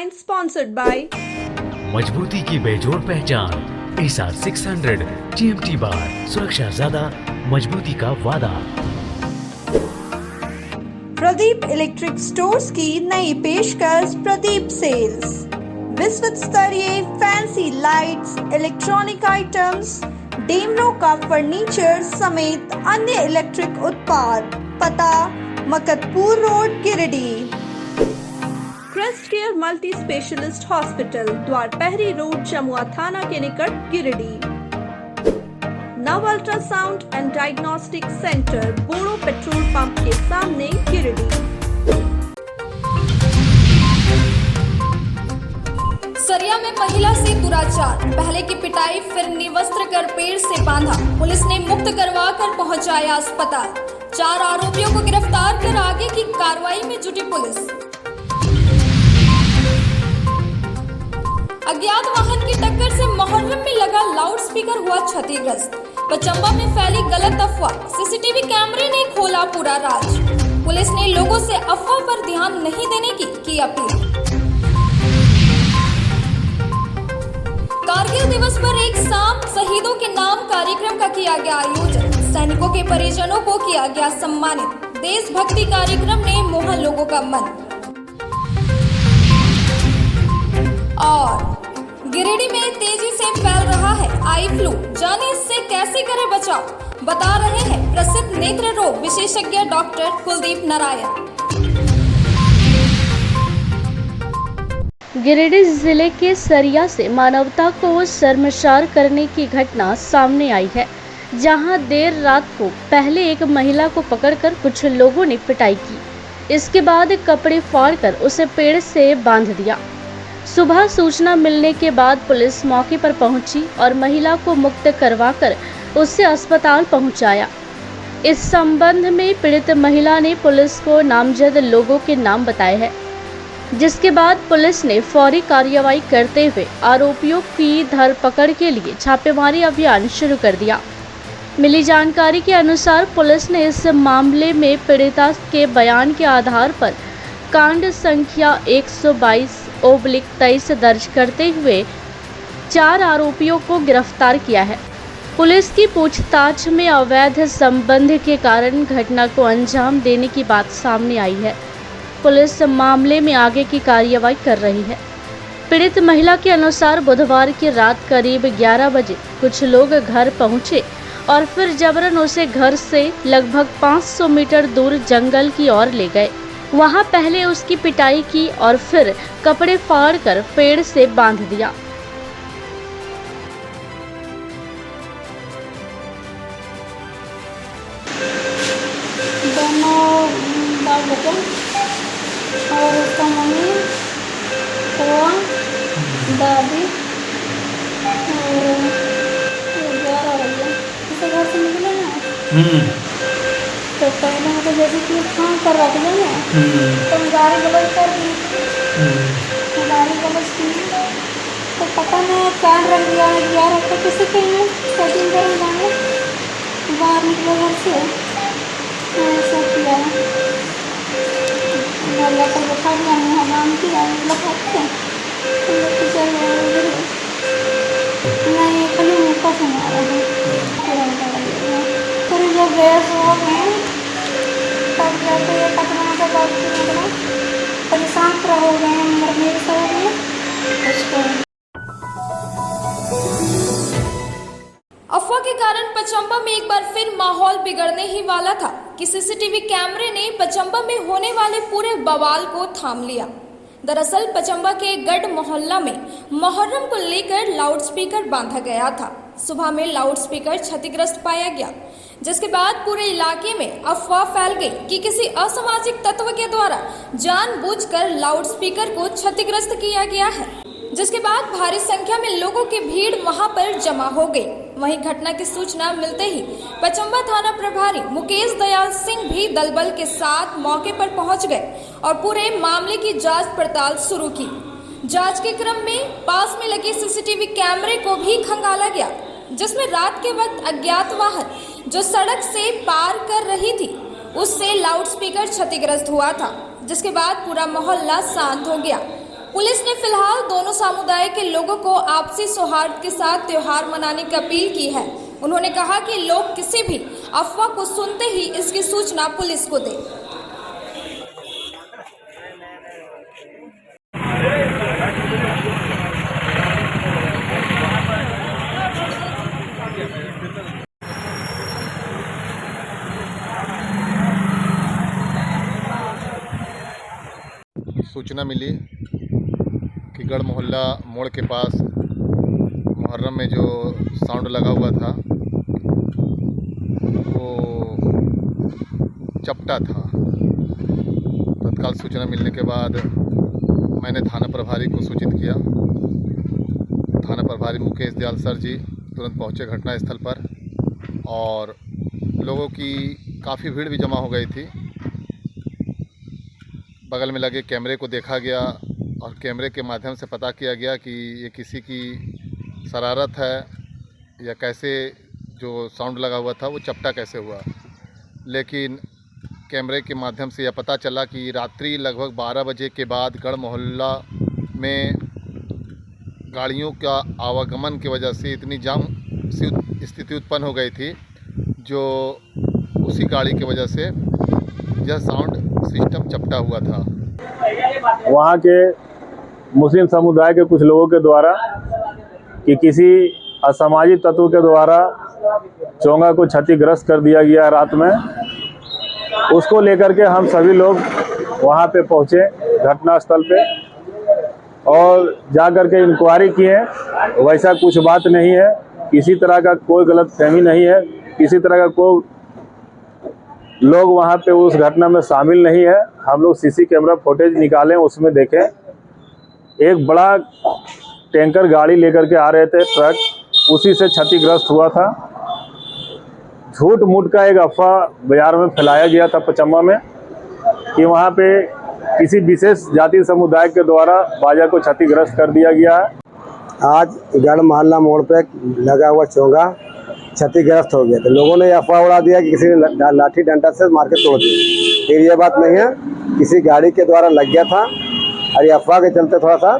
headline sponsored by मजबूती की बेजोड़ पहचान SR 600 TMT बार, सुरक्षा ज्यादा, मजबूती का वादा। प्रदीप इलेक्ट्रिक स्टोर्स की नई पेशकश प्रदीप सेल्स। विश्व स्तरीय fancy lights, electronic items, Damro का फर्नीचर समेत अन्य इलेक्ट्रिक उत्पाद। पता Maktapur road, Giridih. Crest care multi specialist hospital, Dwarpahari road, Jamua थाना के निकट, Giridih. Nav ultrasound and diagnostic centre, Bodo petrol pump के सामने, गिरिडीह। सरिया में महिला से दुराचार, पहले की पिटाई फिर निवस्त्र कर पेड़ से बांधा। पुलिस ने मुक्त करवा कर पहुंचाया अस्पताल। 4 आरोपियों को गिरफ्तार कर आगे की कार्रवाई में जुटी पुलिस। अज्ञात वाहन की टक्कर से मुहर्रम में लगा लाउडस्पीकर हुआ क्षतिग्रस्त। पचंबा में फैली गलत अफवाह, सीसीटीवी कैमरे ने खोला पूरा राज। पुलिस ने लोगों से अफवाह पर ध्यान नहीं देने की अपील। कारगिल दिवस पर एक शाम शहीदों के नाम कार्यक्रम का किया गया आयोजन। सैनिकों के परिजनों को किया गया सम्मानित। देशभक्ति कार्यक्रम ने मोहा लोगों का मन। और गिरिडीह में तेजी से फैल रहा है आई फ्लू, जाने इससे कैसे करें बचाव, बता रहे हैं प्रसिद्ध नेत्र रोग विशेषज्ञ डॉक्टर कुलदीप नारायण। गिरिडीह जिले के सरिया से मानवता को शर्मसार करने की घटना सामने आई है, जहां देर रात को पहले एक महिला को पकड़कर कुछ लोगों ने पिटाई की। इसके बाद कपड़े फाड़कर उसे पेड़ से बांध दिया। सुबह सूचना मिलने के बाद पुलिस मौके पर पहुंची और महिला को मुक्त करवाकर उसे अस्पताल पहुंचाया। इस संबंध में पीड़ित महिला ने पुलिस को नामजद लोगों के नाम बताए हैं, जिसके बाद पुलिस ने फौरी कार्रवाई करते हुए आरोपियों की धरपकड़ के लिए छापेमारी अभियान शुरू कर दिया। मिली जानकारी के अनुसार पुलिस ने इस मामले में पीड़िता के बयान के आधार पर कांड संख्या 122/23 दर्ज करते हुए 4 आरोपियों को गिरफ्तार किया है। पुलिस की पूछताछ में अवैध संबंध के कारण घटना को अंजाम देने की बात सामने आई है। पुलिस मामले में आगे की कार्रवाई कर रही है। पीड़ित महिला के अनुसार बुधवार की रात करीब 11 बजे कुछ लोग घर पहुंचे और फिर जबरन उसे घर से लगभग 500 मीटर दूर जंगल की ओर ले गए। वहां पहले उसकी पिटाई की और फिर कपड़े फाड़कर पेड़ से बांध दिया। दोनों बाल बच्चे और उसका मम्मी, बुआ, दादी और 11 बजे उसे घर से निकले ना। तो पहले मतलब जैसे कि हाँ करवा दिया ना, तो गाड़ी गलत कर दी। गाड़ी गलत की तो पता नहीं कान रख दिया रखा किसी के हैं सेटिंग कर जाने बाहर निकले घर से ऐसा किया। घर पर बैठा दिया, मुँह हमाम किया, लखाते नहीं खाली मुँह का सुना रहा है। फिर जब गैस हो गए तब जाके ये कटना के बाद परेशान पूरा हो गए हैं। मेरे से हो गए उसको। अफवाह के कारण पचंबा में एक बार फिर माहौल बिगड़ने ही वाला था कि सीसीटीवी कैमरे ने पचंबा में होने वाले पूरे बवाल को थाम लिया। दरअसल पचंबा के गढ़ मोहल्ला में मुहर्रम को लेकर लाउडस्पीकर बांधा गया था। सुबह में लाउडस्पीकर क्षतिग्रस्त पाया गया, जिसके बाद पूरे इलाके में अफवाह फैल गई कि किसी असामाजिक तत्व के द्वारा जानबूझकर लाउडस्पीकर को क्षतिग्रस्त किया गया है, जिसके बाद भारी संख्या में लोगों की भीड़ वहां पर जमा हो गई। वहीं घटना की सूचना मिलते ही पचंबा थाना प्रभारी मुकेश दयाल सिंह भी दलबल के साथ मौके पर पहुंच गए और पूरे मामले की जांच पड़ताल शुरू की। जांच के क्रम में पास में लगे सीसीटीवी कैमरे को भी खंगाला गया, जिसमें रात के वक्त अज्ञात वाहन जो सड़क से पार कर रही थी उससे लाउडस्पीकर क्षतिग्रस्त हुआ था, जिसके बाद पूरा मोहल्ला शांत हो गया। पुलिस ने फिलहाल दोनों समुदाय के लोगों को आपसी सौहार्द के साथ त्योहार मनाने की अपील की है। उन्होंने कहा कि लोग किसी भी अफवाह को सुनते ही इसकी सूचना पुलिस को दें। सूचना मिली कि गढ़ मोहल्ला मोड़ के पास मुहर्रम में जो साउंड लगा हुआ था वो चपटा था। तत्काल सूचना मिलने के बाद मैंने थाना प्रभारी को सूचित किया। थाना प्रभारी मुकेश दयाल सर जी तुरंत पहुंचे घटनास्थल पर और लोगों की काफ़ी भीड़ भी जमा हो गई थी। बगल में लगे कैमरे को देखा गया और कैमरे के माध्यम से पता किया गया कि ये किसी की शरारत है या कैसे जो साउंड लगा हुआ था वो चपटा कैसे हुआ। लेकिन कैमरे के माध्यम से यह पता चला कि रात्रि लगभग 12 बजे के बाद गढ़ मोहल्ला में गाड़ियों का आवागमन की वजह से इतनी जाम सी स्थिति उत्पन्न हो गई थी, जो उसी गाड़ी की वजह से यह साउंड सिस्टम चपटा हुआ था। वहाँ के मुस्लिम समुदाय के कुछ लोगों के द्वारा कि किसी असामाजिक तत्व के द्वारा चोंगा को क्षतिग्रस्त कर दिया गया रात में, उसको लेकर के हम सभी लोग वहाँ पे पहुँचे घटनास्थल पे और जा कर के इंक्वायरी किए। वैसा कुछ बात नहीं है, किसी तरह का कोई गलतफहमी नहीं है, किसी तरह का कोई लोग वहाँ पे उस घटना में शामिल नहीं है। हम लोग सीसी कैमरा फुटेज निकालें, उसमें देखें एक बड़ा टैंकर गाड़ी लेकर के आ रहे थे, ट्रक, उसी से क्षतिग्रस्त हुआ था। झूठ मूठ का एक अफवाह बाजार में फैलाया गया था पचम्बा में कि वहाँ पे किसी विशेष जाति समुदाय के द्वारा बाजा को क्षतिग्रस्त कर दिया गया है। आज गढ़ मोहल्ला मोड़ पे लगा हुआ चोंगा क्षतिग्रस्त हो गया, तो लोगों ने अफवाह उड़ा दिया कि किसी ने लाठी डंडा से मार के तोड़ दिया। फिर ये बात नहीं है, किसी गाड़ी के द्वारा लग गया था और ये अफवाह के चलते थोड़ा सा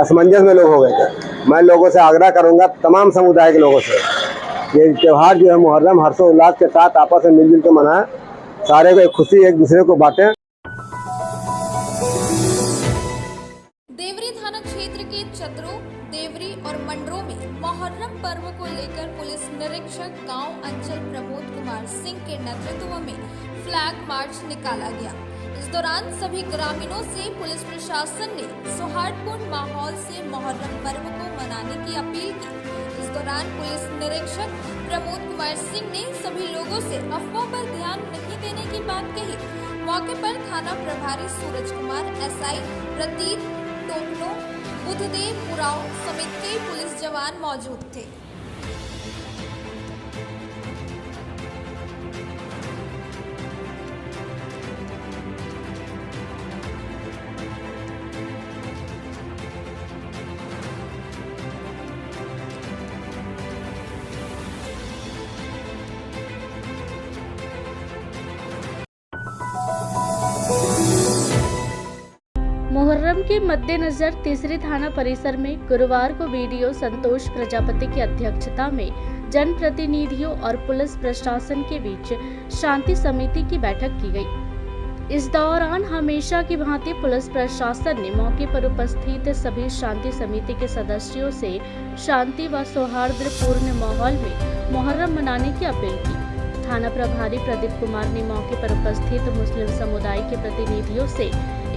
असमंजस में लोग हो गए थे। मैं लोगों से आग्रह करूंगा, तमाम समुदाय के लोगों से, ये त्यौहार जो है मुहर्रम हर्षोल्लास के साथ आपस में मिलजुल के मनाएं, सारे को खुशी एक दूसरे को बांटें। देवरी थाना क्षेत्र के चतरो, देवरी और मंडरो में मुहर्रम पर्व को लेकर पुलिस निरीक्षक गांव अंचल प्रमोद कुमार सिंह के नेतृत्व में फ्लैग मार्च निकाला गया। इस दौरान सभी ग्रामीणों से पुलिस प्रशासन ने सौहार्दपूर्ण माहौल से मुहर्रम पर्व को मनाने की अपील की। इस दौरान पुलिस निरीक्षक प्रमोद कुमार सिंह ने सभी लोगों से अफवाह पर ध्यान नहीं देने की बात कही। मौके पर थाना प्रभारी सूरज कुमार, एसआई प्रतीक टोकनो, बुद्धदेव उराव समेत कई पुलिस जवान मौजूद थे। मुहर्रम के मद्देनजर तीसरी थाना परिसर में गुरुवार को वीडियो संतोष प्रजापति की अध्यक्षता में जनप्रतिनिधियों और पुलिस प्रशासन के बीच शांति समिति की बैठक की गई। इस दौरान हमेशा की भांति पुलिस प्रशासन ने मौके पर उपस्थित सभी शांति समिति के सदस्यों से शांति व सौहार्दपूर्ण माहौल में मुहर्रम मनाने की अपील की। थाना प्रभारी प्रदीप कुमार ने मौके पर उपस्थित मुस्लिम समुदाय के प्रतिनिधियों से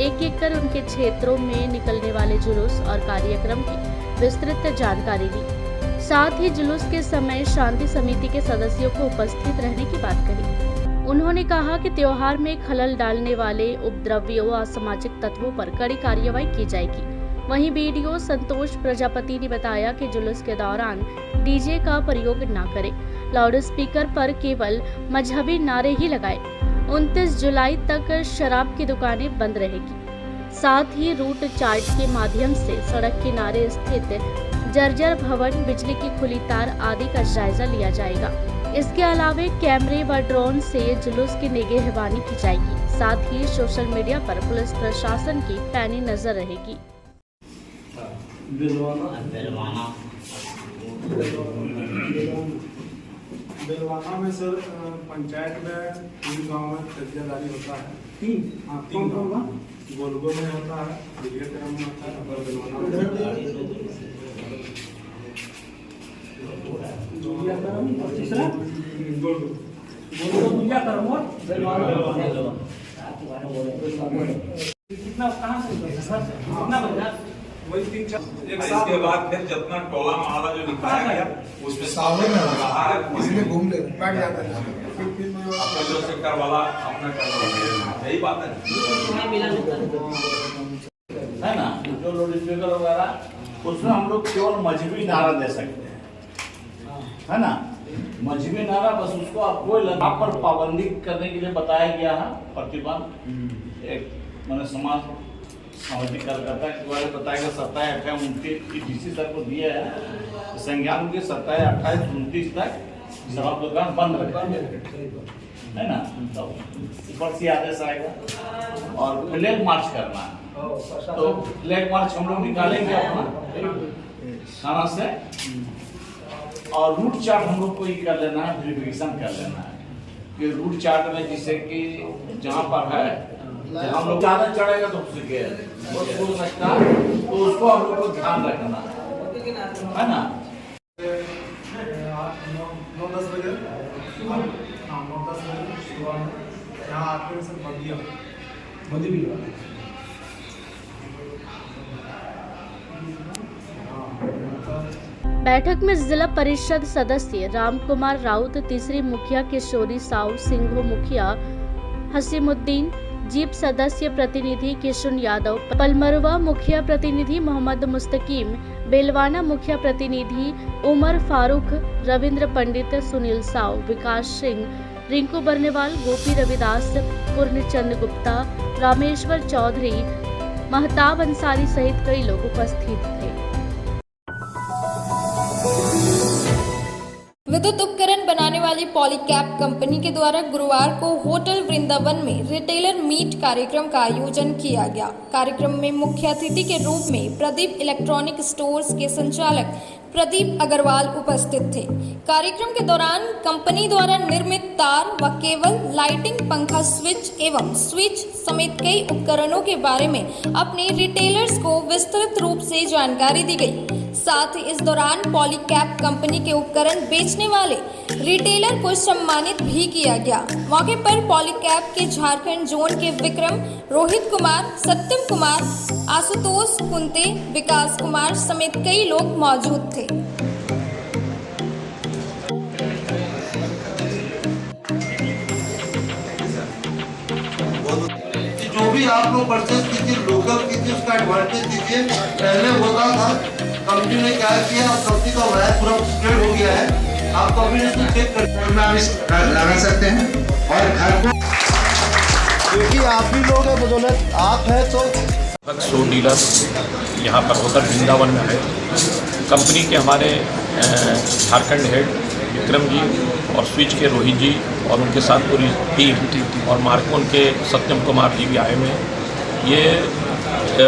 एक कर उनके क्षेत्रों में निकलने वाले जुलूस और कार्यक्रम की विस्तृत जानकारी दी। साथ ही जुलूस के समय शांति समिति के सदस्यों को उपस्थित रहने की बात कही। उन्होंने कहा कि त्योहार में खलल डालने वाले उपद्रवियों व असामाजिक तत्वों पर कड़ी कार्रवाई की जाएगी। वहीं बीडीओ संतोष प्रजापति ने बताया कि जुलूस के दौरान डीजे का प्रयोग न करें, लाउड स्पीकर पर केवल मजहबी नारे ही लगाए। 29 जुलाई तक शराब की दुकानें बंद रहेगी। साथ ही रूट चार्ट के माध्यम से सड़क किनारे स्थित जर्जर भवन, बिजली की खुली तार आदि का जायजा लिया जाएगा। इसके अलावा कैमरे व ड्रोन से जुलूस की निगरानी की जाएगी। साथ ही सोशल मीडिया पर पुलिस प्रशासन की पैनी नजर रहेगी। बिलवाना में सर पंचायत में 3 गाँव में कब्जादारी होता है। हाँ 3 गाँव गोलगो में होता है, विजयकरम में होता है और बिलवाना इसके बाद फिर जितना टोला मोहल्ला जो दिखाया गया उसमें सामने में इसमें घूम ले बैठ जाता है अपना जो सेक्टर वाला अपना कर यही बात है ना। जो लोड स्पीकर वगैरह उसमें हम लोग केवल मजहबी नारा दे सकते हैं, है ना। मजहबी नारा बस उसको आपको यहाँ पर पाबंदी करने के लिए बताया गया है। प्रतिबंध एक मैंने समाज सामाजिक कार्यकर्ता के द्वारा बताया गया 27-28 उनके डीसी सर को दिया है संज्ञान के 27-28-29 तक शराब दुकान बंद रखेंगे, है ना। तो ऊपर से आदेश आएगा और फ्लैग मार्च करना है। तो फ्लैग मार्च हम लोग निकालेंगे अपना थाना से और रूट चार्ट हम लोग को ही कर लेना है, वेरिफिकेशन कर लेना है कि रूट चार्ट में जिससे कि जहाँ पर है हम लोग ज़्यादा चढ़ेगा तो उसके हो सकता है तो उसको हम लोग को ध्यान रखना है ना। 9-10 बजे यहाँ आते हैं सर बंदी भी बैठक में जिला परिषद सदस्य रामकुमार राउत, तीसरी मुखिया किशोरी साहू, सिंघो मुखिया हसीमुद्दीन, जीप सदस्य प्रतिनिधि किशुन यादव, पलमरवा मुखिया प्रतिनिधि मोहम्मद मुस्तकीम, बेलवाना मुखिया प्रतिनिधि उमर फारूक, रविंद्र पंडित, सुनील साव, विकास सिंह, रिंकू बर्नेवाल, गोपी रविदास, पूर्णचंद गुप्ता, रामेश्वर चौधरी, महताब अंसारी सहित कई लोग उपस्थित थे। विद्युत उपकरण बनाने वाली पॉलीकैब कंपनी के द्वारा गुरुवार को होटल वृंदावन में रिटेलर मीट कार्यक्रम का आयोजन किया गया। कार्यक्रम में मुख्य अतिथि के रूप में प्रदीप इलेक्ट्रॉनिक स्टोर्स के संचालक प्रदीप अग्रवाल उपस्थित थे। कार्यक्रम के दौरान कंपनी द्वारा निर्मित तार व केबल, लाइटिंग, पंखा, स्विच एवं स्विच समेत कई उपकरणों के बारे में अपने रिटेलर्स को विस्तृत रूप से जानकारी दी गई। साथ ही इस दौरान पॉलीकैब कंपनी के उपकरण बेचने वाले रिटेलर को सम्मानित भी किया गया। मौके पर पॉलीकैब के झारखंड जोन के विक्रम, रोहित कुमार, सत्यम कुमार, आशुतोष कुंते, विकास कुमार समेत कई लोग मौजूद थे। जो भी आप लोग परचेज कीजिए, लोकल कीजिए, उसका एडवांटेज दीजिए। पहले होता था, कंपनी ने क्या किया, अब कंपनी का वायर पूरा स्प्रेड हो गया है। आप कंपनी ने चेक कर लगा सकते हैं और घर को, क्योंकि आप भी लोग हैं, बदौलत आप है तो 100 डीलर यहाँ पर होटल वृंदावन में है। कंपनी के हमारे झारखंड हेड विक्रम जी और स्विच के रोहित जी और उनके साथ पूरी टीम और मार्कोन के सत्यम कुमार जी भी आए हुए हैं। ये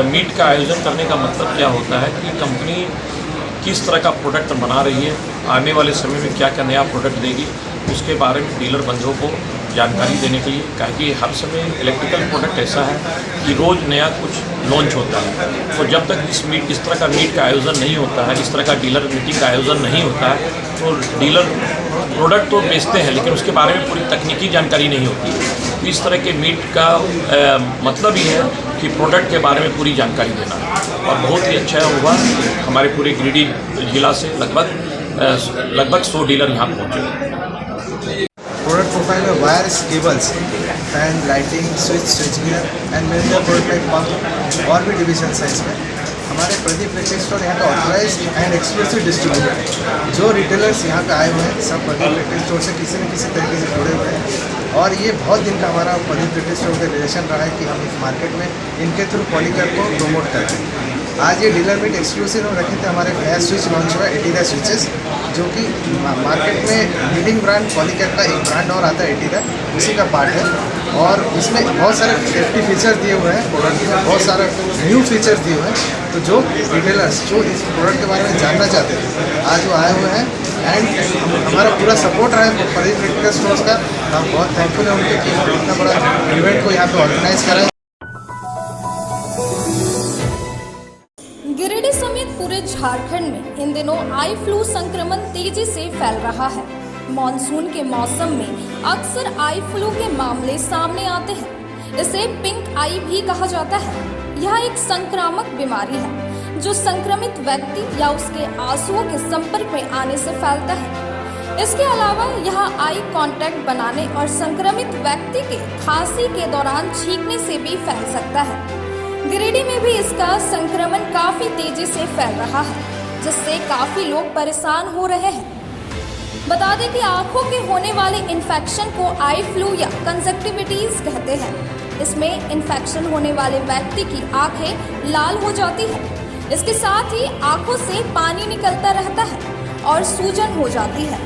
मीट का आयोजन करने का मतलब क्या होता है कि कंपनी किस तरह का प्रोडक्ट बना रही है, आने वाले समय में क्या क्या नया प्रोडक्ट देगी, उसके बारे में डीलर बंधुओं को जानकारी देने के लिए। क्योंकि हर समय इलेक्ट्रिकल प्रोडक्ट ऐसा है कि रोज़ नया कुछ लॉन्च होता है, तो जब तक इस तरह का मीट का आयोजन नहीं होता है, इस तरह का डीलर मीटिंग का आयोजन नहीं होता है, तो डीलर प्रोडक्ट तो बेचते हैं लेकिन उसके बारे में पूरी तकनीकी जानकारी नहीं होती है। इस तरह के मीट का मतलब ही है कि प्रोडक्ट के बारे में पूरी जानकारी देना, और बहुत ही अच्छा हुआ। हमारे पूरे गिरिडीह जिला से लगभग 100 डीलर यहाँ पहुँचे। प्रोडक्ट प्रोफाइल में wires, cables, fan, lighting, switch gear and major product like pump और भी डिवीजन है इसमें। हमारे प्रदीप इलेक्ट्रिक स्टोर यहाँ का ऑथराइज्ड एंड एक्सक्लूसिव डिस्ट्रीब्यूटर, जो रिटेलर्स यहाँ पे आए हुए हैं सब प्रदीप इलेक्ट्रिक स्टोर से किसी न किसी तरीके से जुड़े हुए हैं। और ये बहुत दिन का हमारा प्रदीप इलेक्ट्रिक स्टोर का रिलेशन रहा है कि हम इस मार्केट में इनके थ्रू पॉलीकैब को प्रमोट करते हैं। आज ये डीलर मीट एक्सक्लूसिव हम रखे थे। हमारे नया स्विच लॉन्च हुआ है, एटीरा स्विचेस, जो कि मार्केट में लीडिंग ब्रांड पॉलीकैब का एक ब्रांड और आता है एटीरा, उसी का पार्ट है। और इसमें बहुत सारे सेफ्टी फीचर्स दिए हुए हैं प्रोडक्ट में, बहुत सारे न्यू फीचर्स दिए हुए हैं। तो जो रिटेलर्स जो इस प्रोडक्ट के बारे में जानना चाहते हैं आज वो आए हुए हैं एंड हमारा पूरा सपोर्ट रहा है प्रदीप इलेक्ट्रिकल स्टोर्स का। हम बहुत थैंकफुल हैं उनके कि इतना बड़ा इवेंट को यहाँ पे ऑर्गेनाइज करें। गिरिडीह समेत पूरे झारखंड में इन दिनों आई फ्लू संक्रमण तेजी से फैल रहा है। मॉनसून के मौसम में अक्सर आई फ्लू के मामले सामने आते हैं। इसे पिंक आई भी कहा जाता है। यह एक संक्रामक बीमारी है जो संक्रमित व्यक्ति या उसके आंसुओं के संपर्क में आने से फैलता है। इसके अलावा यह आई कांटेक्ट बनाने और संक्रमित व्यक्ति के खांसी के दौरान छींकने से भी फैल सकता है। गिरिडीह में भी इसका संक्रमण काफी तेजी से फैल रहा है, जिससे काफी लोग परेशान हो रहे हैं। बता दें कि आंखों के होने वाले इन्फेक्शन को आई फ्लू या कंजक्टिविटीज कहते हैं। इसमें इन्फेक्शन होने वाले व्यक्ति की आंखें लाल हो जाती है। इसके साथ ही आंखों से पानी निकलता रहता है और सूजन हो जाती है,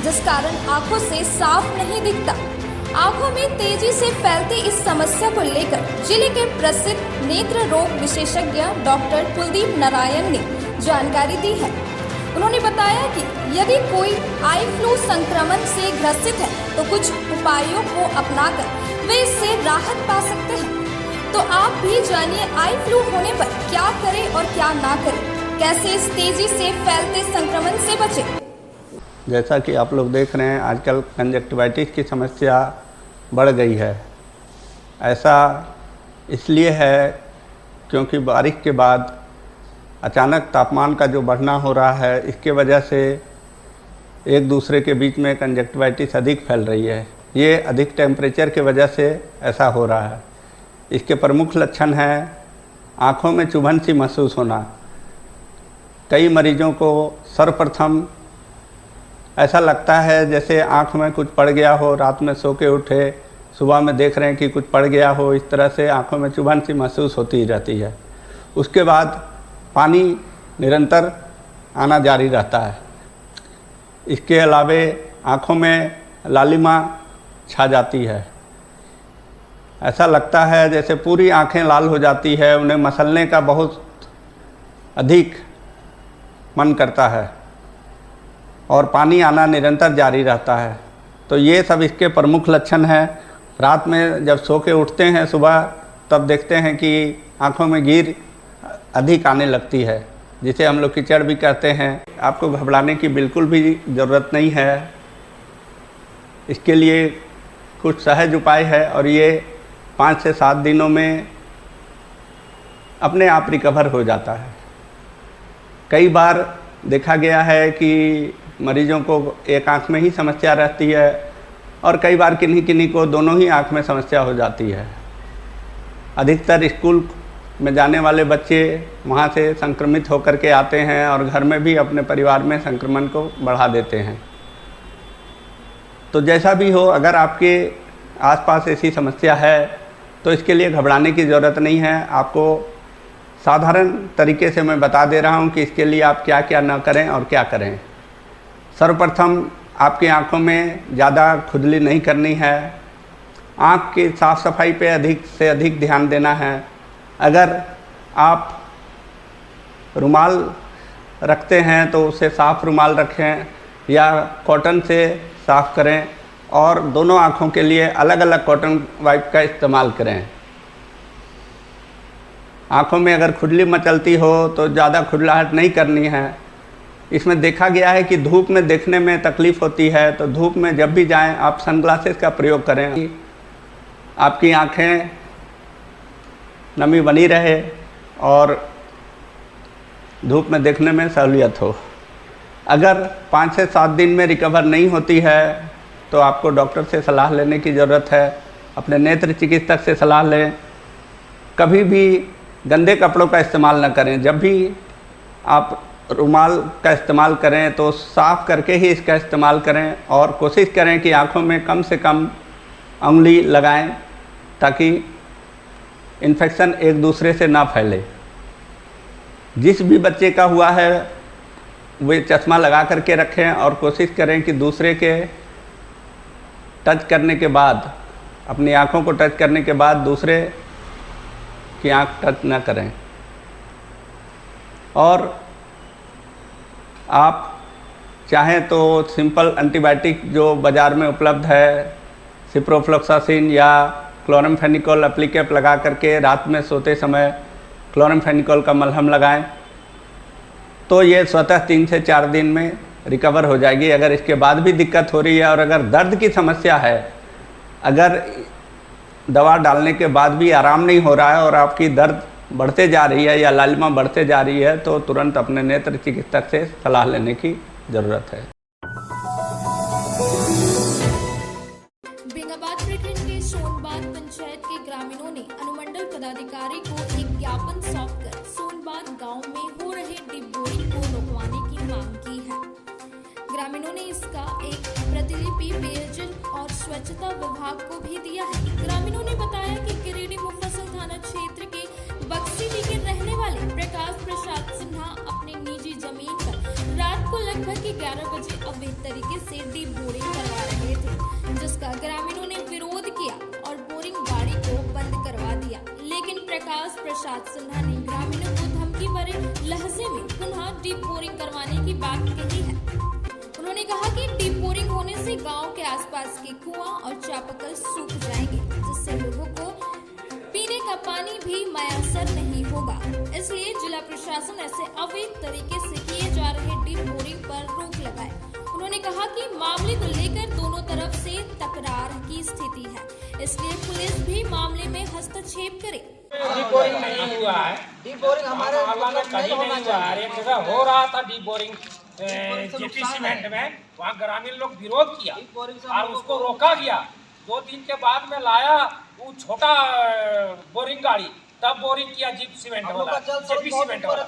जिस कारण आंखों से साफ नहीं दिखता। आंखों में तेजी से फैलती इस समस्या को लेकर जिले के प्रसिद्ध नेत्र रोग विशेषज्ञ डॉक्टर कुलदीप नारायण ने जानकारी दी है। उन्होंने बताया कि यदि कोई आई फ्लू संक्रमण से ग्रसित है तो कुछ उपायों को अपनाकर वे इससे राहत पा सकते हैं। तो आप भी जानिए आई फ्लू होने पर क्या करें और क्या ना करें, कैसे इस तेजी से फैलते संक्रमण से बचें। जैसा कि आप लोग देख रहे हैं आजकल कंजक्टिवाइटिस की समस्या बढ़ गई है। ऐसा इसलिए है क्योंकि बारिश के बाद अचानक तापमान का जो बढ़ना हो रहा है, इसके वजह से एक दूसरे के बीच में कंजक्टिवाइटिस अधिक फैल रही है। ये अधिक टेम्परेचर के वजह से ऐसा हो रहा है। इसके प्रमुख लक्षण हैं आँखों में चुभन सी महसूस होना। कई मरीजों को सर्वप्रथम ऐसा लगता है जैसे आँख में कुछ पड़ गया हो, रात में सो के उठे, सुबह में देख रहे हैं कि कुछ पड़ गया हो, इस तरह से आँखों में चुभन सी महसूस होती रहती है। उसके बाद पानी निरंतर आना जारी रहता है। इसके अलावे आँखों में लालिमा छा जाती है। ऐसा लगता है जैसे पूरी आँखें लाल हो जाती है, उन्हें मसलने का बहुत अधिक मन करता है और पानी आना निरंतर जारी रहता है। तो ये सब इसके प्रमुख लक्षण हैं। रात में जब सो के उठते हैं सुबह, तब देखते हैं कि आँखों में गिर अधिक आने लगती है, जिसे हम लोग कीचड़ भी कहते हैं। आपको घबराने की बिल्कुल भी ज़रूरत नहीं है। इसके लिए कुछ सहज उपाय है और ये 5 से 7 दिनों में अपने आप रिकवर हो जाता है। कई बार देखा गया है कि मरीजों को एक आँख में ही समस्या रहती है और कई बार किन्हीं किन्हीं को दोनों ही आँख में समस्या हो जाती है। अधिकतर स्कूल में जाने वाले बच्चे वहाँ से संक्रमित होकर के आते हैं और घर में भी अपने परिवार में संक्रमण को बढ़ा देते हैं। तो जैसा भी हो, अगर आपके आसपास ऐसी समस्या है तो इसके लिए घबराने की ज़रूरत नहीं है। आपको साधारण तरीके से मैं बता दे रहा हूँ कि इसके लिए आप क्या क्या ना करें और क्या करें। सर्वप्रथम आपकी आँखों में ज़्यादा खुजली नहीं करनी है। आँख की साफ़ सफाई पे अधिक से अधिक ध्यान देना है। अगर आप रुमाल रखते हैं तो उसे साफ़ रुमाल रखें या कॉटन से साफ़ करें और दोनों आँखों के लिए अलग अलग कॉटन वाइप का इस्तेमाल करें। आँखों में अगर खुजली मचलती हो तो ज़्यादा खुजलाहट नहीं करनी है। इसमें देखा गया है कि धूप में देखने में तकलीफ़ होती है, तो धूप में जब भी जाएं आप सनग्लासेस का प्रयोग करें। आपकी आँखें नमी बनी रहे और धूप में देखने में सहूलियत हो। अगर 5 से 7 दिन में रिकवर नहीं होती है तो आपको डॉक्टर से सलाह लेने की ज़रूरत है। अपने नेत्र चिकित्सक से सलाह लें। कभी भी गंदे कपड़ों का इस्तेमाल न करें। जब भी आप रुमाल का इस्तेमाल करें तो साफ़ करके ही इसका इस्तेमाल करें और कोशिश करें कि आँखों में कम से कम उंगली लगाएं ताकि इन्फेक्शन एक दूसरे से ना फैले। जिस भी बच्चे का हुआ है वे चश्मा लगा करके रखें और कोशिश करें कि दूसरे के टच करने के बाद अपनी आँखों को टच करने के बाद दूसरे की आँख टच न करें। और आप चाहें तो सिंपल एंटीबायोटिक जो बाज़ार में उपलब्ध है, सिप्रोफ्लोक्सासिन या क्लोरामफेनिकोल एप्लीकेप लगा करके रात में सोते समय क्लोरामफेनिकोल का मलहम लगाएं, तो ये स्वतः 3 से 4 दिन में रिकवर हो जाएगी। अगर इसके बाद भी दिक्कत हो रही है और अगर दर्द की समस्या है, अगर दवा डालने के बाद भी आराम नहीं हो रहा है और आपकी दर्द बढ़ते जा रही है या लालिमा बढ़ते जा रही है, तो तुरंत अपने नेत्र चिकित्सक से सलाह लेने की ज़रूरत है। बेंगाबाद प्रखंड के सोनबाग पंचायत के ग्रामीणों ने अनुमंडल पदाधिकारी को एक ज्ञापन सौंपकर सोनबाग गांव में हो रहे डीप बोरिंग को रोकवाने की मांग की है। ग्रामीणों ने इसका एक प्रतिलिपि पेयजल और स्वच्छता विभाग को भी दिया है। ग्रामीणों ने बताया कि गिरिडीह मुफस्सिल थाना क्षेत्र के बक्सीडी के रहने वाले प्रकाश प्रसाद सिन्हा अपनी निजी जमीन पर रात को लगभग 11 बजे अवैध तरीके से डीप बोरिंग करवा रहे थे, जिसका ग्रामीणों ने विरोध किया और बोरिंग गाड़ी को बंद करवा दिया। लेकिन प्रकाश प्रसाद सिन्हा ने ग्रामीणों को धमकी भरे लहजे में पुनः डीप बोरिंग करवाने की बात कही है। उन्होंने कहा कि डीप बोरिंग होने से गांव के आसपास के कुआं और चापाकल सूख जाएंगे, जिससे लोगों को पीने का पानी भी मयसर नहीं होगा। इसलिए जिला प्रशासन ऐसे अवैध तरीके से किए जा रहे डीप बोरिंग पर रोक लगाए। उन्होंने कहा कि मामले को लेकर दोनों तरफ से तकरार की स्थिति है, इसलिए पुलिस भी मामले में हस्तक्षेप करे। डीप बोरिंग नहीं हुआ है, डीप बोरिंग हमारे कहीं नहीं हुआ है। एक जगह हो रहा था डीप बोरिंग जेपी सीमेंट में, वहाँ ग्रामीण लोग विरोध किया और उसको रोका गया। 2 दिन के बाद में लाया वो छोटा बोरिंग गाड़ी, तब बोरिंग किया जीप सीमेंट वाला, जेपी सीमेंट वाला।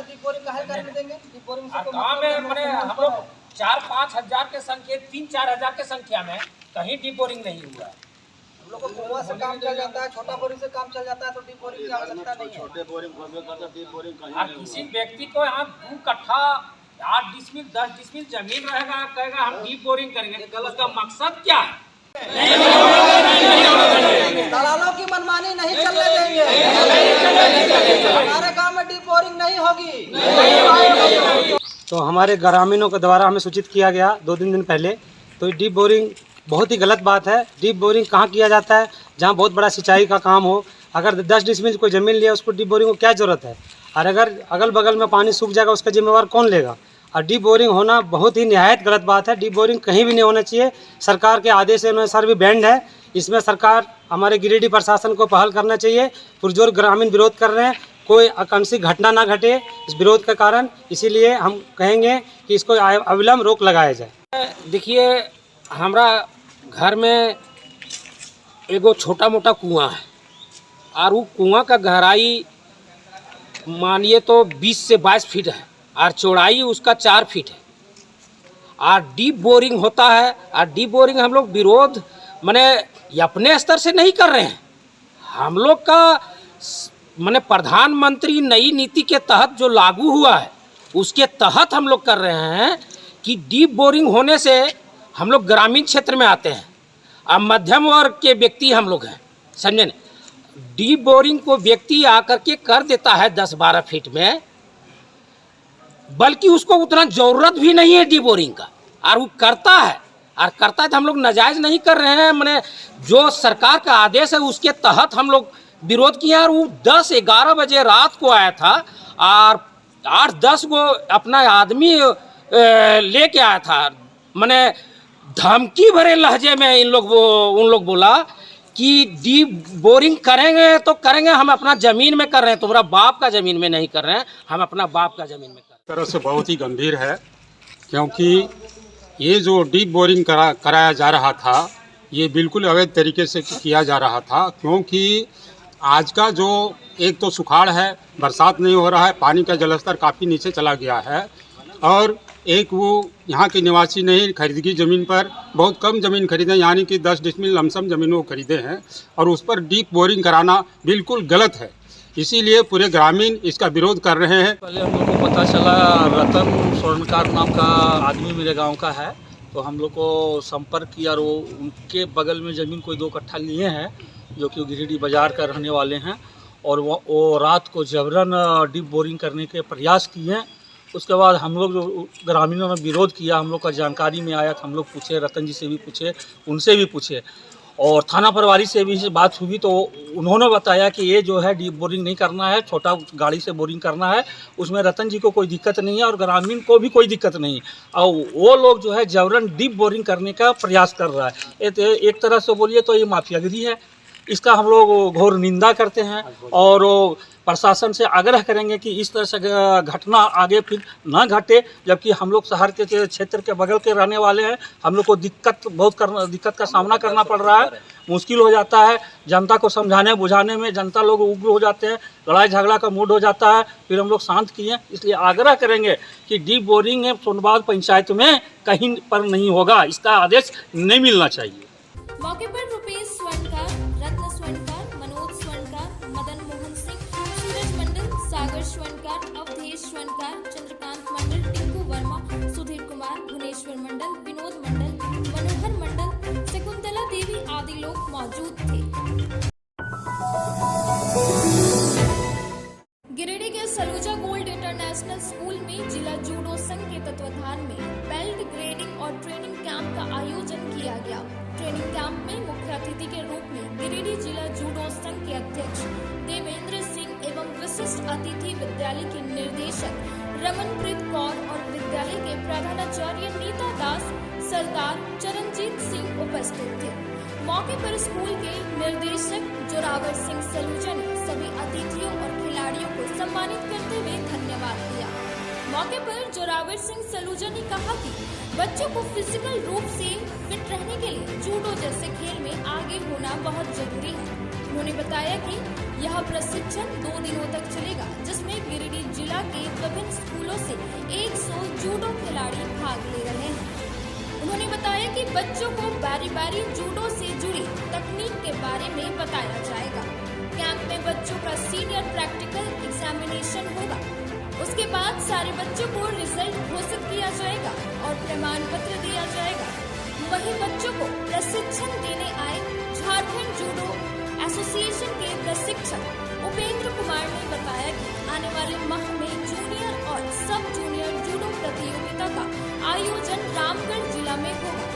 काम में मैंने हम लोग 4-5 हजार के संख्या, 3-4 हजार के संख्या में कहीं डीप बोरिंग नहीं हुआ। हम लोग को कुआं से काम चल जाता है, छोटा बोरिंग से काम चल जाता है, तो डीप बोरिंग की आवश्यकता नहीं है। छोटे बोरिंग डीप बोरिंग किसी व्यक्ति को यहाँ 2 कट्ठा 8 डिसमिल 10 डिसमिल जमीन रहेगा, कहेगा हम डीप बोरिंग करेंगे, उसका मकसद क्या है? दलालों की मनमानी नहीं चलने देंगे। हमारे गांव में डीप बोरिंग नहीं होगी। तो हमारे ग्रामीणों के द्वारा हमें सूचित किया गया 2-3 दिन पहले। तो डीप बोरिंग बहुत ही गलत बात है। डीप बोरिंग कहाँ किया जाता है? जहाँ बहुत बड़ा सिंचाई का काम हो। अगर 10 डिसमिल कोई ज़मीन लिया, उसको डीप बोरिंग को क्या ज़रूरत है? और अगर अगल बगल में पानी सूख जाएगा, उसका जिम्मेवार कौन लेगा? और डीप बोरिंग होना बहुत ही निहायत गलत बात है। डीप बोरिंग कहीं भी नहीं होना चाहिए। सरकार के आदेश अनुसार भी बैंड है। इसमें सरकार हमारे गिरिडीह प्रशासन को पहल करना चाहिए। पुरजोर ग्रामीण विरोध कर रहे हैं, कोई आकांक्षी घटना ना घटे इस विरोध के कारण। इसीलिए हम कहेंगे कि इसको अविलंब रोक लगाया जाए। देखिए, हमारा घर में एगो छोटा मोटा कुआं है और वो कुआं का गहराई मानिए तो 20 से 22 फीट है और चौड़ाई उसका 4 फीट है। और डीप बोरिंग होता है। और डीप बोरिंग हम लोग विरोध माने अपने स्तर से नहीं कर रहे हैं। हम लोग का माने प्रधानमंत्री नई नीति के तहत जो लागू हुआ है, उसके तहत हम लोग कर रहे हैं कि डीप बोरिंग होने से हम लोग ग्रामीण क्षेत्र में आते हैं। अब मध्यम वर्ग के व्यक्ति हम लोग हैं, समझे न? डीप बोरिंग को व्यक्ति आकर के कर देता है 10-12 फीट में, बल्कि उसको उतना ज़रूरत भी नहीं है डीप बोरिंग का, और वो करता है। और करता है तो हम लोग नाजायज़ नहीं कर रहे हैं। मैंने जो सरकार का आदेश है उसके तहत हम लोग विरोध किया। और वो 10-11 बजे रात को आया था और 8-10 को अपना आदमी लेके आया था। मैंने धमकी भरे लहजे में उन लोग बोला कि डीप बोरिंग करेंगे तो करेंगे, हम अपना ज़मीन में कर रहे हैं, तुम्हारा बाप का ज़मीन में नहीं कर रहे हैं, हम अपना बाप का ज़मीन में कर रहे हैं। तरह से बहुत ही गंभीर है, क्योंकि ये जो डीप बोरिंग कराया जा रहा था, ये बिल्कुल अवैध तरीके से किया जा रहा था। क्योंकि आज का जो एक तो सुखाड़ है, बरसात नहीं हो रहा है, पानी का जलस्तर काफ़ी नीचे चला गया है, और एक वो यहाँ के निवासी नहीं खरीदगी ज़मीन पर बहुत कम ज़मीन खरीदे, यानी कि 10 डिसमिल लमसम ज़मीनों को खरीदे हैं, और उस पर डीप बोरिंग कराना बिल्कुल गलत है। इसीलिए पूरे ग्रामीण इसका विरोध कर रहे हैं। पहले हम लोग को पता चला, रतन स्वर्णकार नाम का आदमी मेरे गांव का है, तो हम लोग को संपर्क किया और वो उनके बगल में ज़मीन कोई 2 कट्ठा लिए हैं जो कि गिरिडीह बाज़ार का रहने वाले हैं, और वो रात को जबरन डीप बोरिंग करने के प्रयास किए हैं। उसके बाद हम लोग जो ग्रामीणों ने विरोध किया, हम लोग का जानकारी में आया, तो हम लोग पूछे, रतन जी से भी पूछे, उनसे भी पूछे और थाना प्रभारी से भी बात हुई, तो उन्होंने बताया कि ये जो है डीप बोरिंग नहीं करना है, छोटा गाड़ी से बोरिंग करना है, उसमें रतन जी को कोई दिक्कत नहीं है और ग्रामीण को भी कोई दिक्कत नहीं। और वो लोग जो है जबरन डीप बोरिंग करने का प्रयास कर रहा है। एक तरह से बोलिए तो ये माफियागिरी है, इसका हम लोग घोर निंदा करते हैं और प्रशासन से आग्रह करेंगे कि इस तरह से घटना आगे फिर ना घटे, जबकि हम लोग शहर के क्षेत्र के बगल के रहने वाले हैं। हम लोग को दिक्कत का सामना करना पड़ रहा है, मुश्किल हो जाता है। जनता को समझाने बुझाने में जनता लोग उग्र हो जाते हैं, लड़ाई झगड़ा का मूड हो जाता है, फिर हम लोग शांत किए। इसलिए आग्रह करेंगे कि डीप बोरिंग सोनबाग पंचायत में कहीं पर नहीं होगा, इसका आदेश नहीं मिलना चाहिए। मौके पर रुपेश स्वर्णकार, रत्न स्वर्णकार, मनोज स्वर्णकार, मदन मोहन सिंह, सूरज मंडल, सागर स्वर्णकार, अवधेश स्वर्णकार, चंद्रकांत मंडल, टिंकू वर्मा, सुधीर कुमार, भुवनेश्वर मंडल, विनोद मंडल, मनोहर मंडल, शकुंतला देवी आदि लोग मौजूद थे। गिरिडीह के सलूजा गोल्ड इंटरनेशनल स्कूल में जिला जूडो संघ के तत्वाधान में बेल्ट ग्रेडिंग और ट्रेनिंग कैंप का आयोजन किया गया। ट्रेनिंग कैंप में मुख्य अतिथि के रूप में गिरिडीह जिला जूडो संघ के अध्यक्ष देवेंद्र सिंह एवं विशिष्ट अतिथि विद्यालय के निर्देशक रमनप्रीत कौर और विद्यालय के प्रधानाचार्य नीता दास, सरदार चरणजीत सिंह उपस्थित थे। मौके पर स्कूल के निर्देशक जोरावर सिंह सलूजा ने सभी अतिथियों और खिलाड़ियों को सम्मानित करते हुए धन्यवाद दिया। मौके पर जोरावर सिंह सलूजा ने कहा कि बच्चों को फिजिकल रूप से फिट रहने के लिए जूडो जैसे खेल में आगे होना बहुत जरूरी है। उन्होंने बताया कि यह प्रशिक्षण 2 दिनों तक चलेगा, जिसमें गिरिडीह जिला के विभिन्न स्कूलों से 100 जूडो खिलाड़ी भाग ले रहे हैं। उन्होंने बताया कि बच्चों को बारी बारी जूडो से जुड़ी तकनीक के बारे में बताया जाएगा। कैंप में बच्चों का सीनियर प्रैक्टिकल एग्जामिनेशन होगा। उसके बाद सारे बच्चों को रिजल्ट घोषित किया जाएगा और प्रमाण पत्र दिया जाएगा। वहीं बच्चों को प्रशिक्षण देने आए झारखंड जूडो एसोसिएशन के प्रशिक्षक उपेंद्र कुमार ने बताया कि आने वाले माह में जूनियर और सब जूनियर जूडो प्रतियोगिता का आयोजन रामगढ़ जिला में होगा,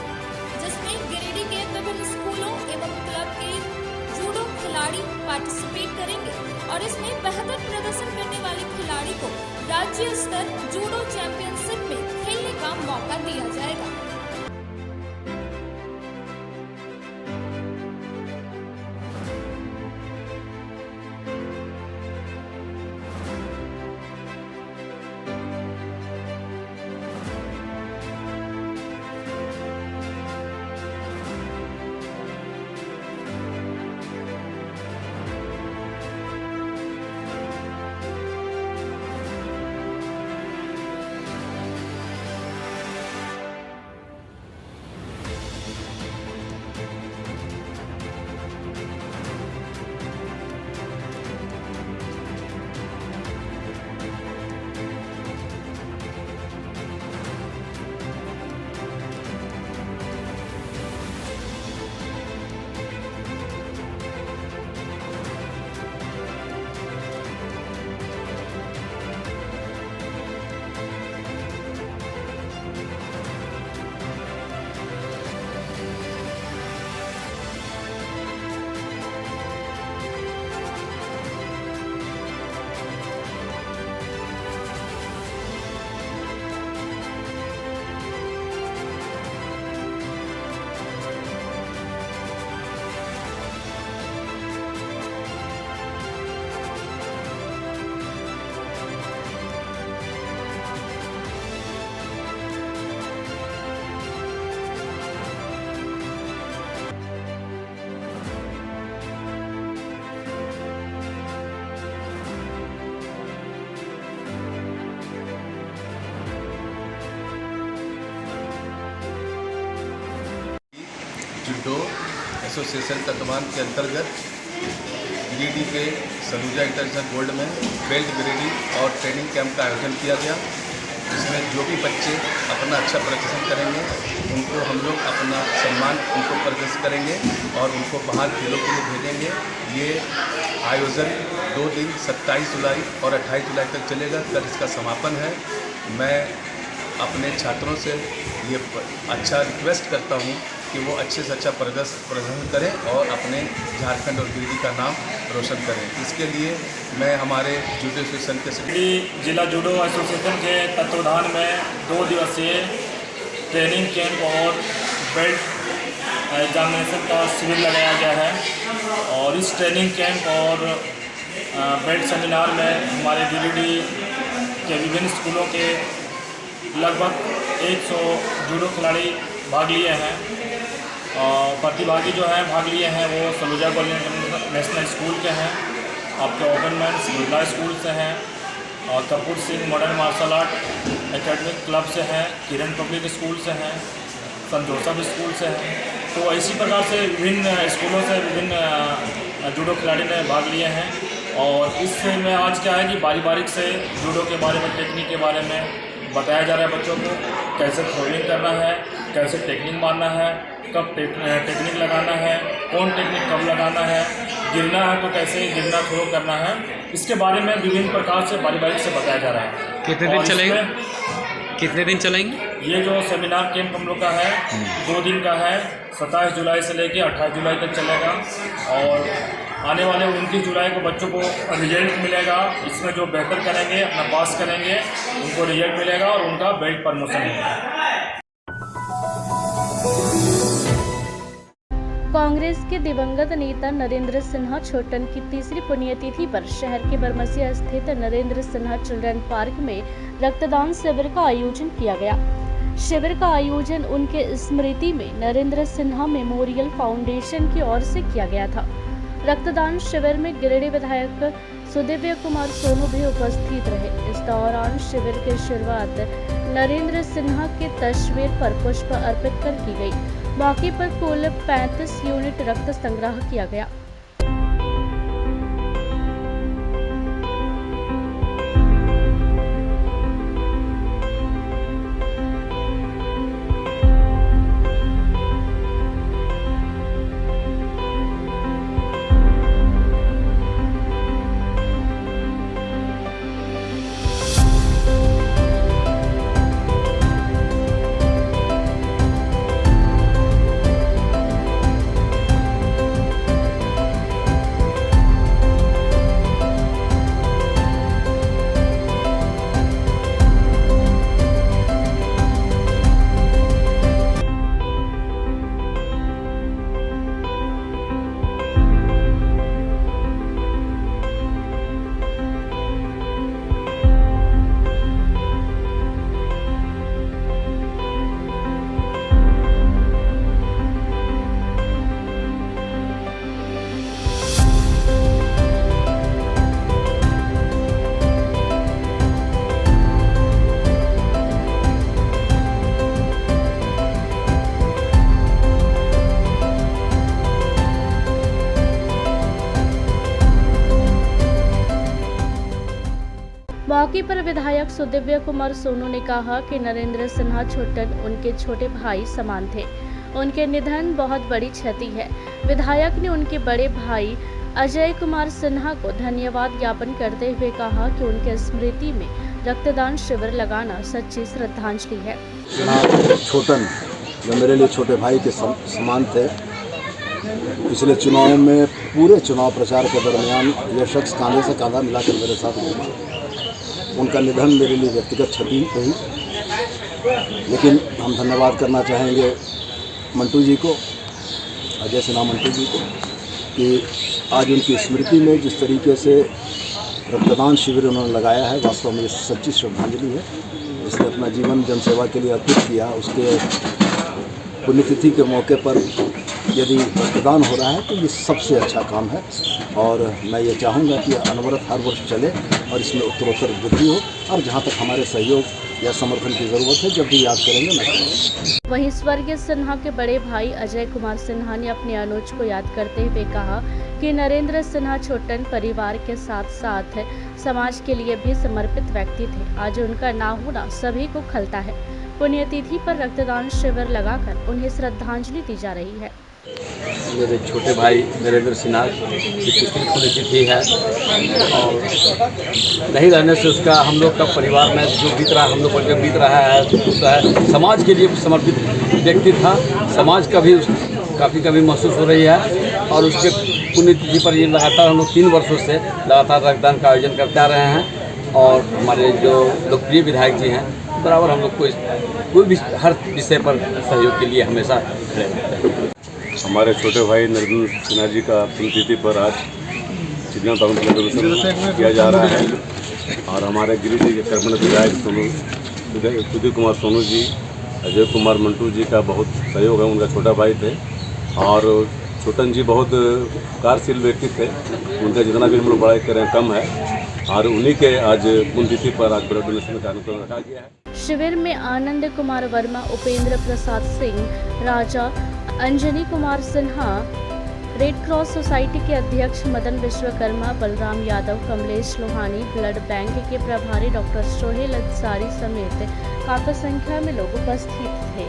जिसमें गिरिडीह के विभिन्न स्कूलों एवं क्लब के जूडो खिलाड़ी पार्टिसिपेट करेंगे और इसमें बेहतर प्रदर्शन करने वाले खिलाड़ी को राज्य स्तर जूडो चैंपियनशिप में खेलने का मौका दिया जाएगा। जूडो एसोसिएशन तत्वान के अंतर्गत गिरिडीह के सलूजा इंटरनेशनल गोल्ड में बेल्ट ग्रेडिंग और ट्रेनिंग कैंप का आयोजन किया गया, इसमें जो भी बच्चे अपना अच्छा प्रदर्शन करेंगे उनको हम लोग अपना सम्मान उनको प्रदर्शित करेंगे और उनको बाहर खेलों के लिए भेजेंगे। ये आयोजन 2 दिन 27 जुलाई और 28 जुलाई तक चलेगा। कल इसका समापन है। मैं अपने छात्रों से ये अच्छा रिक्वेस्ट करता हूँ कि वो अच्छे से अच्छा प्रदर्शन करें और अपने झारखंड और गिरिडीह का नाम रोशन करें। इसके लिए मैं हमारे जूडो एसोसिएशन के गिरिडीह जिला जूडो एसोसिएशन के तत्वाधान में 2 दिवसीय ट्रेनिंग कैंप और बेल्ट एग्जामिनेशन का शिविर लगाया गया है और इस ट्रेनिंग कैंप और बेल्ट सेमिनार में हमारे गिरिडीह के विभिन्न स्कूलों के लगभग 100 जूडो खिलाड़ी भाग लिए हैं। और प्रतिभागी जो हैं भाग लिए हैं वो सलूजा गोल्ड नेशनल स्कूल के हैं, आपके ओपन मैंस बिरला स्कूल से हैं और Kapoor Singh modern martial art academic club से हैं, किरण पब्लिक स्कूल से हैं, संत जोसफ स्कूल से हैं। तो इसी प्रकार से विभिन्न स्कूलों से विभिन्न जूडो खिलाड़ी ने भाग लिए हैं। और इसमें आज क्या है कि बारीक से जूडो के बारे में, टेक्निक के बारे में बताया जा रहा है बच्चों को, कैसे थ्रोइंग करना है, कैसे टेक्निक मारना है, कब टेक्निक लगाना है, कौन टेक्निक कब लगाना है, गिरना है तो कैसे गिरना थ्रो करना है, इसके बारे में विभिन्न प्रकार से बारीक से बताया जा रहा है। कितने दिन चलेंगे? कितने दिन चलेंगे? ये जो सेमिनार कैंप हम लोग का है 2 दिन का है, 27 जुलाई से लेकर 28 जुलाई तक चलेगा और आने वाले 29 जुलाई को बच्चों को रिजल्ट मिलेगा। इसमें जो बेहतर करेंगे, अपना पास करेंगे, उनको रिजल्ट मिलेगा और उनका बेल्ट प्रमोशन होगा। कांग्रेस के दिवंगत नेता नरेंद्र सिन्हा छोटन की 3री पुण्यतिथि पर शहर के बरमसिया स्थित नरेंद्र सिन्हा चिल्ड्रन पार्क में रक्तदान शिविर का आयोजन किया गया। शिविर का आयोजन उनके स्मृति में नरेंद्र सिन्हा मेमोरियल फाउंडेशन की ओर से किया गया था। रक्तदान शिविर में गिरिडीह विधायक सुदिव्य कुमार सोनू भी उपस्थित रहे। इस दौरान शिविर की शुरुआत नरेंद्र सिन्हा के तस्वीर पर पुष्प अर्पित कर की गई। मौके पर कुल 35 यूनिट रक्त संग्रह किया गया। मौके पर विधायक सुदिव्य कुमार सोनू ने कहा कि नरेंद्र सिन्हा छोटन उनके छोटे भाई समान थे। उनके निधन बहुत बड़ी क्षति है। विधायक ने उनके बड़े भाई अजय कुमार सिन्हा को धन्यवाद ज्ञापन करते हुए कहा कि उनके स्मृति में रक्तदान शिविर लगाना सच्ची श्रद्धांजलि है। छोटन जो मेरे लिए छोटे भाई के समान थे, पिछले चुनाव में पूरे चुनाव प्रचार के दरमियान यह शख्स कांधे से कांधा मिलाकर मेरे साथ घूमा। उनका निधन मेरे लिए व्यक्तिगत क्षति रही, लेकिन हम धन्यवाद करना चाहेंगे मंटू जी को, अजय सिन्हा मंटू जी को, कि आज उनकी स्मृति में जिस तरीके से रक्तदान शिविर उन्होंने लगाया है, वास्तव में सच्ची श्रद्धांजलि है। जिसने अपना जीवन जनसेवा के लिए अर्पित किया, उसके पुण्यतिथि के मौके पर यदि रक्तदान हो रहा है तो ये सबसे अच्छा काम है और मैं ये चाहूँगा कि अनवरत हर वर्ष चले और इसमें उत्तरोत्तर वृद्धि हो और जहाँ तक हमारे सहयोग या समर्थन की ज़रूरत है जब भी याद करेंगे मैं करूँगा। वहीं स्वर्गीय सिन्हा के बड़े भाई अजय कुमार सिन्हा ने अपने अनुज को याद करते हुए कहा कि नरेंद्र सिन्हा छोटन परिवार के साथ साथ समाज के लिए भी समर्पित व्यक्ति थे। आज उनका ना होना सभी को खलता है। पुण्यतिथि पर रक्तदान शिविर लगाकर उन्हें श्रद्धांजलि दी जा रही है। मेरे छोटे भाई नरेंद्र सिन्हा की पुण्यतिथि है और नहीं रहने से उसका हम लोग का परिवार में जो बीत रहा हम लोग पर जो बीत रहा है तो है समाज के लिए समर्पित व्यक्ति था। समाज का भी काफ़ी कमी महसूस हो रही है और उसके पुण्यतिथि पर ये लगातार हम लोग 3 वर्षों से लगातार रक्तदान का आयोजन करते आ रहे हैं और हमारे जो लोकप्रिय विधायक जी हैं बराबर हम लोग कोई भी हर विषय पर सहयोग के लिए हमेशा खड़े रहते हैं। हमारे छोटे भाई नरेंद्र सिन्हा जी का पुण्यतिथि पर आज चिड़िया टाउन सेलिब्रेशन किया जा रहा है और हमारे गिरिडीह के कर्मठ विधायक सुधीर कुमार सोनू जी, अजय कुमार मंटू जी का बहुत सहयोग है। उनका छोटा भाई थे और छोटन जी बहुत कार्यशील व्यक्ति थे। उनका जितना भी हम लोग बड़ाई करें कम है और उन्हीं के आज पुण्यतिथि पर आज ब्लड डोनेशन कार्यक्रम रखा गया है। शिविर में Anand Kumar Verma, Upendra Prasad Singh Raja, Anjani Kumar Sinha, red cross society के अध्यक्ष मदन विश्वकर्मा, बलराम यादव, कमलेश लोहानी, ब्लड बैंक के प्रभारी डॉक्टर सोहेल अंसारी समेत काफी संख्या में लोग उपस्थित थे।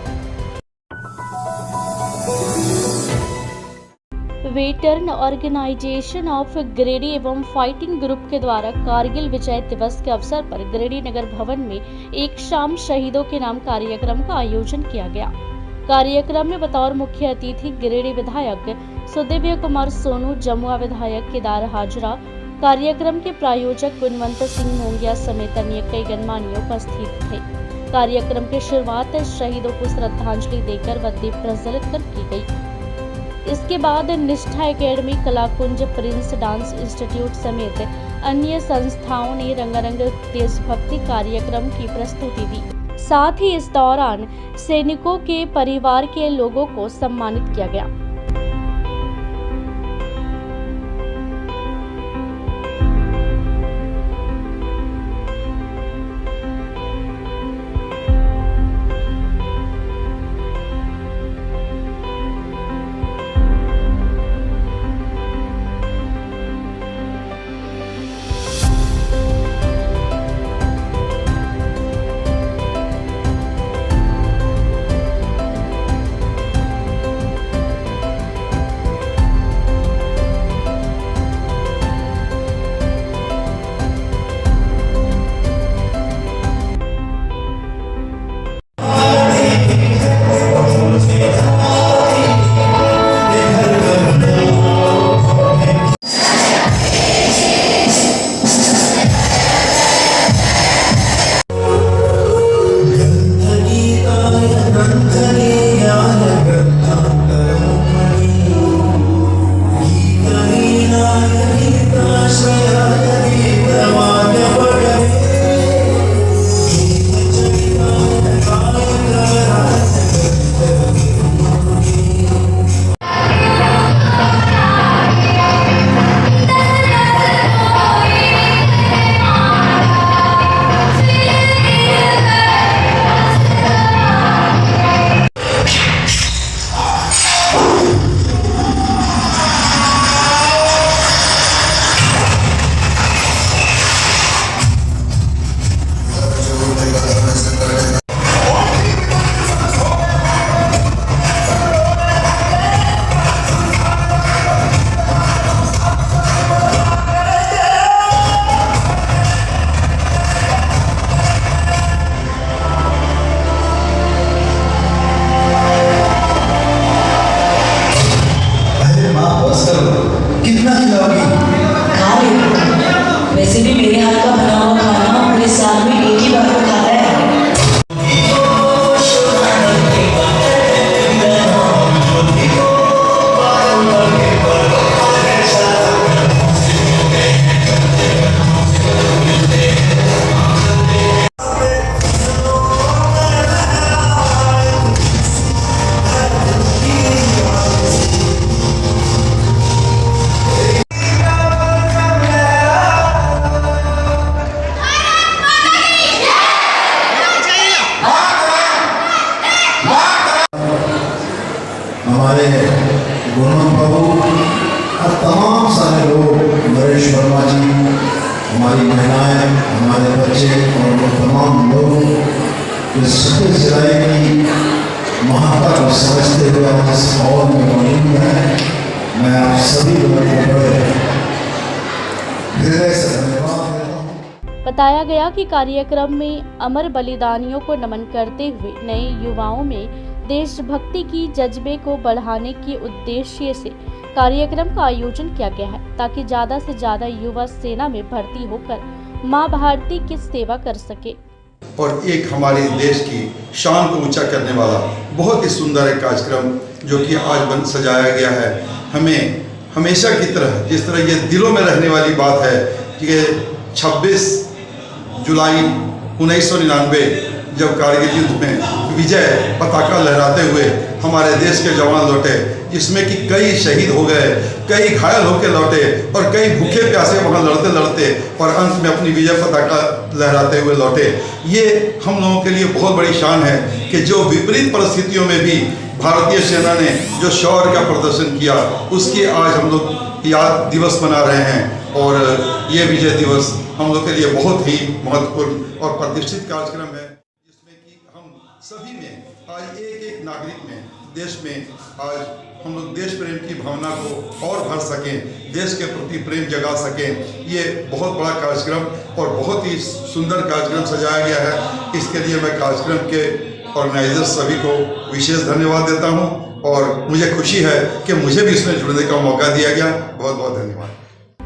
वेटरन ऑर्गेनाइजेशन ऑफ गिरिडीह एवं फाइटिंग ग्रुप के द्वारा कारगिल विजय दिवस के अवसर पर गिरिडीह नगर भवन में एक शाम शहीदों के नाम कार्यक्रम का आयोजन किया गया। कार्यक्रम में बतौर मुख्य अतिथि गिरिडीह विधायक सुदिव्य कुमार सोनू, जमुआ विधायक केदार हाजरा, कार्यक्रम के प्रायोजक गुणवंत सिंह मोंगिया समेत अन्य कई गणमान्य उपस्थित थे। कार्यक्रम की शुरुआत शहीदों को श्रद्धांजलि देकर व दीप प्रज्वलित कर की गई। इसके बाद निष्ठा academy, Kalakunj, Prince dance institute समेत अन्य संस्थाओं ने रंगारंग देशभक्ति कार्यक्रम की प्रस्तुति दी। साथ ही इस दौरान सैनिकों के परिवार के लोगों को सम्मानित किया गया। हमारे गुरु बाबू और तमाम सारे लोग, नरेश वर्मा जी, हमारी महिलाएं, हमारे बच्चे और वो तमाम लोग इस सत्य सिलाई की महत्ता को समझते हुए इस हॉल में मौजूद हैं। मैं आप सभी लोगों को बड़े हृदय से धन्यवाद देता हूँ। बताया गया कि कार्यक्रम में अमर बलिदानियों को नमन करते हुए नए युवाओं में देशभक्ति की जज्बे को बढ़ाने के उद्देश्य से कार्यक्रम का आयोजन किया गया है, ताकि ज्यादा से ज्यादा युवा सेना में भर्ती होकर मां भारती की सेवा कर सके। और एक हमारे देश की शान को ऊंचा करने वाला बहुत ही सुंदर एक कार्यक्रम जो कि आज सजाया गया है। हमें हमेशा की तरह, जिस तरह ये दिलों में रहने वाली बात है कि 26 जुलाई 1999 जब कारगिल युद्ध में विजय पताका लहराते हुए हमारे देश के जवान लौटे, जिसमें कि कई शहीद हो गए, कई घायल होकर लौटे और कई भूखे प्यासे वहाँ लड़ते लड़ते और अंत में अपनी विजय पताका लहराते हुए लौटे। ये हम लोगों के लिए बहुत बड़ी शान है कि जो विपरीत परिस्थितियों में भी भारतीय सेना ने जो शौर्य का प्रदर्शन किया, उसकी आज हम लोग याद दिवस मना रहे हैं। और ये विजय दिवस हम लोग के लिए बहुत ही महत्वपूर्ण और प्रतिष्ठित कार्यक्रम है, जिसमें कि हम सभी में आज एक एक नागरिक में, देश में आज हम लोग देश प्रेम की भावना को और भर सकें, देश के प्रति प्रेम जगा सकें। ये बहुत बड़ा कार्यक्रम और बहुत ही सुंदर कार्यक्रम सजाया गया है। इसके लिए मैं कार्यक्रम के ऑर्गेनाइजर्स सभी को विशेष धन्यवाद देता हूं और मुझे खुशी है कि मुझे भी इसमें जुड़ने का मौका दिया गया। बहुत बहुत धन्यवाद।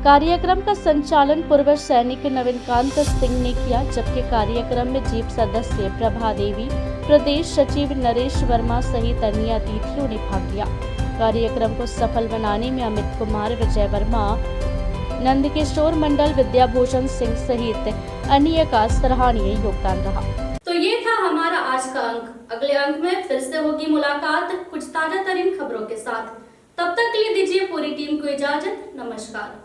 कार्यक्रम का संचालन पूर्व सैनिक नवीनकांत सिंह ने किया, जबकि कार्यक्रम में जीप सदस्य प्रभा देवी, प्रदेश सचिव नरेश वर्मा सहित अन्य अतिथियों ने भाग लिया। कार्यक्रम को सफल बनाने में अमित कुमार, विजय वर्मा, नंदकिशोर मंडल, विद्याभूषण सिंह सहित अन्य का सराहनीय योगदान रहा। तो ये था हमारा आज का अंक। अगले अंक में फिर से होगी मुलाकात कुछ ताजा तरीन खबरों के साथ। तब तक के लिए दीजिए पूरी टीम को इजाजत। नमस्कार।